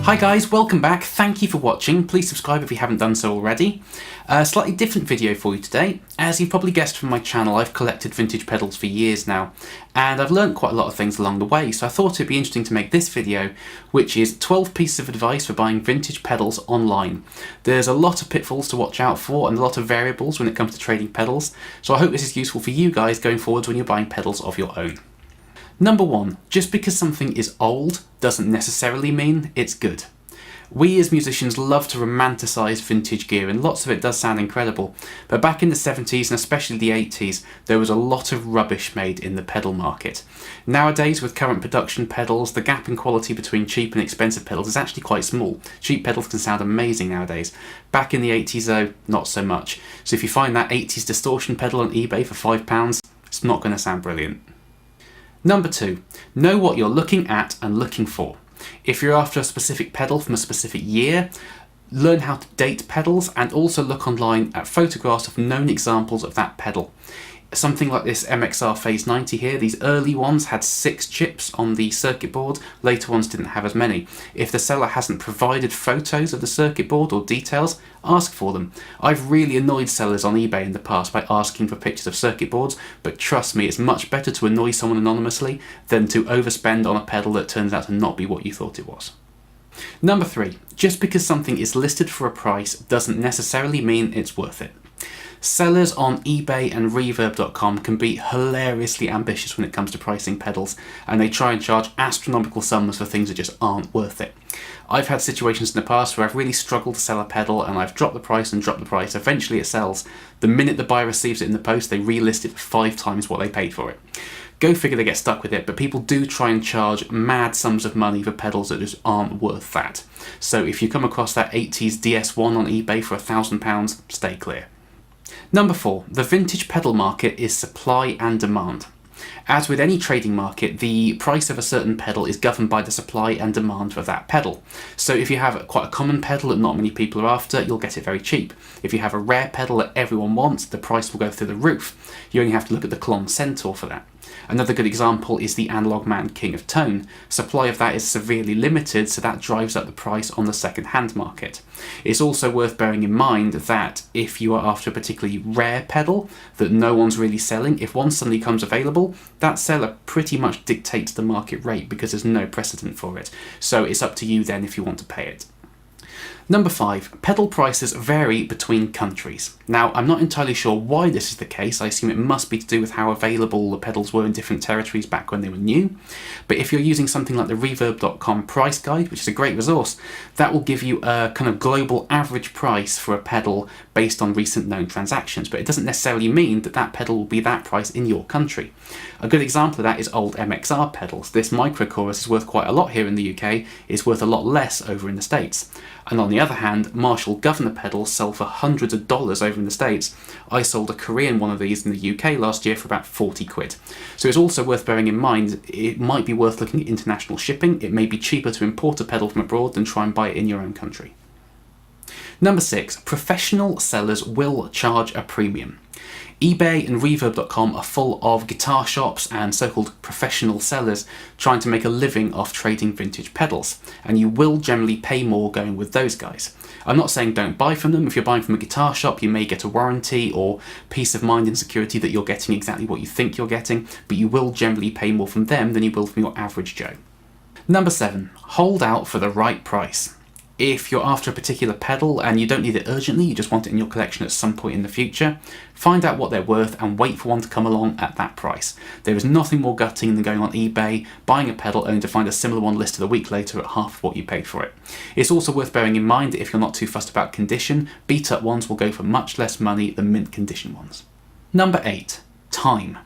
Hi guys, welcome back. Thank you for watching. Please subscribe if you haven't done so already. A slightly different video for you today. As you've probably guessed from my channel, I've collected vintage pedals for years now, and I've learned quite a lot of things along the way, so I thought it'd be interesting to make this video, which is 12 pieces of advice for buying vintage pedals online. There's a lot of pitfalls to watch out for and a lot of variables when it comes to trading pedals, so I hope this is useful for you guys going forwards when you're buying pedals of your own. Number 1, just because something is old doesn't necessarily mean it's good. We as musicians love to romanticise vintage gear, and lots of it does sound incredible, but back in the 70s and especially the 80s there was a lot of rubbish made in the pedal market. Nowadays, with current production pedals, the gap in quality between cheap and expensive pedals is actually quite small. Cheap pedals can sound amazing nowadays. Back in the 80s though, not so much. So if you find that 80s distortion pedal on eBay for £5, it's not going to sound brilliant. Number 2, know what you're looking at and looking for. If you're after a specific pedal from a specific year, learn how to date pedals and also look online at photographs of known examples of that pedal. Something like this MXR Phase 90 here, these early ones had 6 chips on the circuit board, later ones didn't have as many. If the seller hasn't provided photos of the circuit board or details, ask for them. I've really annoyed sellers on eBay in the past by asking for pictures of circuit boards, but trust me, it's much better to annoy someone anonymously than to overspend on a pedal that turns out to not be what you thought it was. Number 3, just because something is listed for a price doesn't necessarily mean it's worth it. Sellers on eBay and reverb.com can be hilariously ambitious when it comes to pricing pedals, and they try and charge astronomical sums for things that just aren't worth it. I've had situations in the past where I've really struggled to sell a pedal and I've dropped the price and dropped the price. Eventually it sells. The minute the buyer receives it in the post, they relist it for 5 times what they paid for it. Go figure, they get stuck with it, but people do try and charge mad sums of money for pedals that just aren't worth that. So if you come across that 80s DS1 on eBay for £1,000, stay clear. Number 4, the vintage pedal market is supply and demand. As with any trading market, the price of a certain pedal is governed by the supply and demand for that pedal. So if you have quite a common pedal that not many people are after, you'll get it very cheap. If you have a rare pedal that everyone wants, the price will go through the roof. You only have to look at the Clon Centaur for that. Another good example is the Analog Man King of Tone. Supply of that is severely limited, so that drives up the price on the second-hand market. It's also worth bearing in mind that if you are after a particularly rare pedal that no one's really selling, if one suddenly comes available, that seller pretty much dictates the market rate because there's no precedent for it. So it's up to you then if you want to pay it. Number 5, pedal prices vary between countries. Now, I'm not entirely sure why this is the case. I assume it must be to do with how available the pedals were in different territories back when they were new. But if you're using something like the reverb.com price guide, which is a great resource, that will give you a kind of global average price for a pedal based on recent known transactions. But it doesn't necessarily mean that that pedal will be that price in your country. A good example of that is old MXR pedals. This microchorus is worth quite a lot here in the UK, it's worth a lot less over in the States. And on the other hand, Marshall Guv'Nor pedals sell for hundreds of dollars over in the States. I sold a Korean one of these in the UK last year for about 40 quid. So it's also worth bearing in mind, it might be worth looking at international shipping. It may be cheaper to import a pedal from abroad than try and buy it in your own country. Number 6, professional sellers will charge a premium. eBay and reverb.com are full of guitar shops and so-called professional sellers trying to make a living off trading vintage pedals, and you will generally pay more going with those guys. I'm not saying don't buy from them. If you're buying from a guitar shop, you may get a warranty or peace of mind and security that you're getting exactly what you think you're getting, but you will generally pay more from them than you will from your average Joe. Number 7, hold out for the right price. If you're after a particular pedal and you don't need it urgently, you just want it in your collection at some point in the future, find out what they're worth and wait for one to come along at that price. There is nothing more gutting than going on eBay, buying a pedal only to find a similar one listed a week later at half of what you paid for it. It's also worth bearing in mind that if you're not too fussed about condition, beat-up ones will go for much less money than mint condition ones. Number 8, time.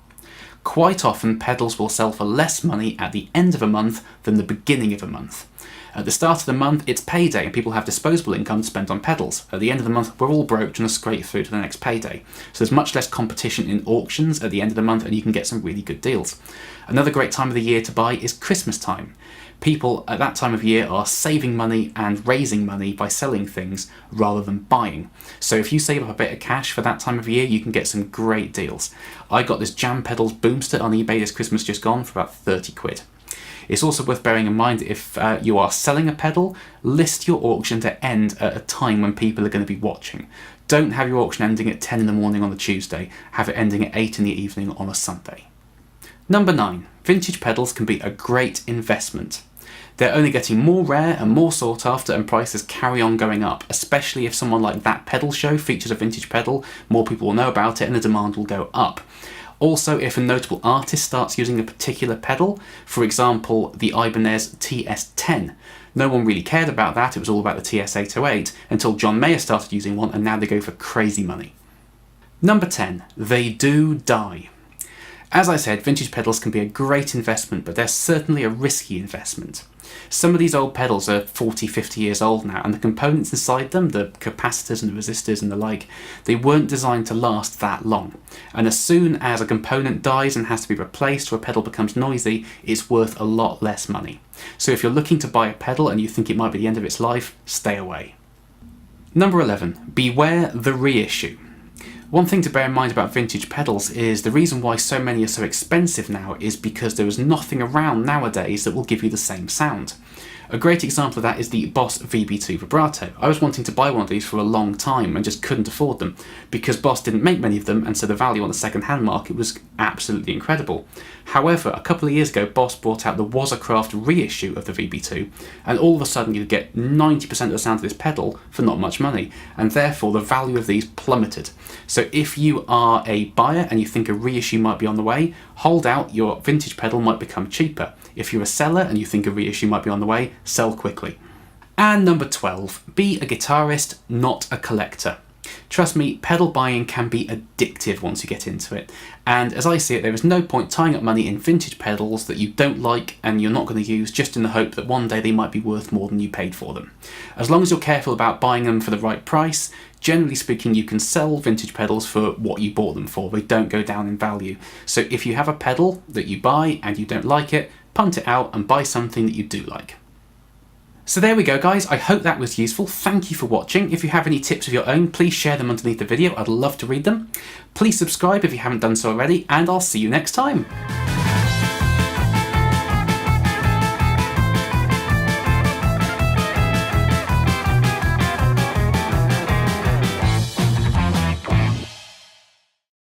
Quite often pedals will sell for less money at the end of a month than the beginning of a month. At the start of the month, it's payday and people have disposable income to spend on pedals. At the end of the month, we're all broke trying to scrape through to the next payday. So there's much less competition in auctions at the end of the month and you can get some really good deals. Another great time of the year to buy is Christmas time. People at that time of year are saving money and raising money by selling things rather than buying. So if you save up a bit of cash for that time of year, you can get some great deals. I got this Jam Pedals Boomster on eBay this Christmas just gone for about 30 quid. It's also worth bearing in mind that if you are selling a pedal, list your auction to end at a time when people are going to be watching. Don't have your auction ending at 10 in the morning on a Tuesday, have it ending at 8 in the evening on a Sunday. Number 9. Vintage pedals can be a great investment. They're only getting more rare and more sought after, and prices carry on going up, especially if someone like That Pedal Show features a vintage pedal, more people will know about it and the demand will go up. Also, if a notable artist starts using a particular pedal, for example the Ibanez TS10, no one really cared about that, it was all about the TS808, until John Mayer started using one, and now they go for crazy money. Number 10. They do die. As I said, vintage pedals can be a great investment, but they're certainly a risky investment. Some of these old pedals are 40, 50 years old now, and the components inside them, the capacitors and the resistors and the like, they weren't designed to last that long. And as soon as a component dies and has to be replaced or a pedal becomes noisy, it's worth a lot less money. So if you're looking to buy a pedal and you think it might be the end of its life, stay away. Number 11. Beware the reissue. One thing to bear in mind about vintage pedals is the reason why so many are so expensive now is because there is nothing around nowadays that will give you the same sound. A great example of that is the Boss VB2 vibrato. I was wanting to buy one of these for a long time and just couldn't afford them because Boss didn't make many of them, and so the value on the second-hand market was absolutely incredible. However, a couple of years ago Boss brought out the Wazacraft reissue of the VB2, and all of a sudden you get 90% of the sound of this pedal for not much money, and therefore the value of these plummeted. So if you are a buyer and you think a reissue might be on the way, hold out, your vintage pedal might become cheaper. If you're a seller and you think a reissue might be on the way, sell quickly. And number 12, be a guitarist, not a collector. Trust me, pedal buying can be addictive once you get into it, and as I see it, there is no point tying up money in vintage pedals that you don't like and you're not going to use just in the hope that one day they might be worth more than you paid for them. As long as you're careful about buying them for the right price, generally speaking you can sell vintage pedals for what you bought them for, they don't go down in value. So if you have a pedal that you buy and you don't like it, punt it out and buy something that you do like. So there we go guys, I hope that was useful. Thank you for watching. If you have any tips of your own, please share them underneath the video, I'd love to read them. Please subscribe if you haven't done so already, and I'll see you next time.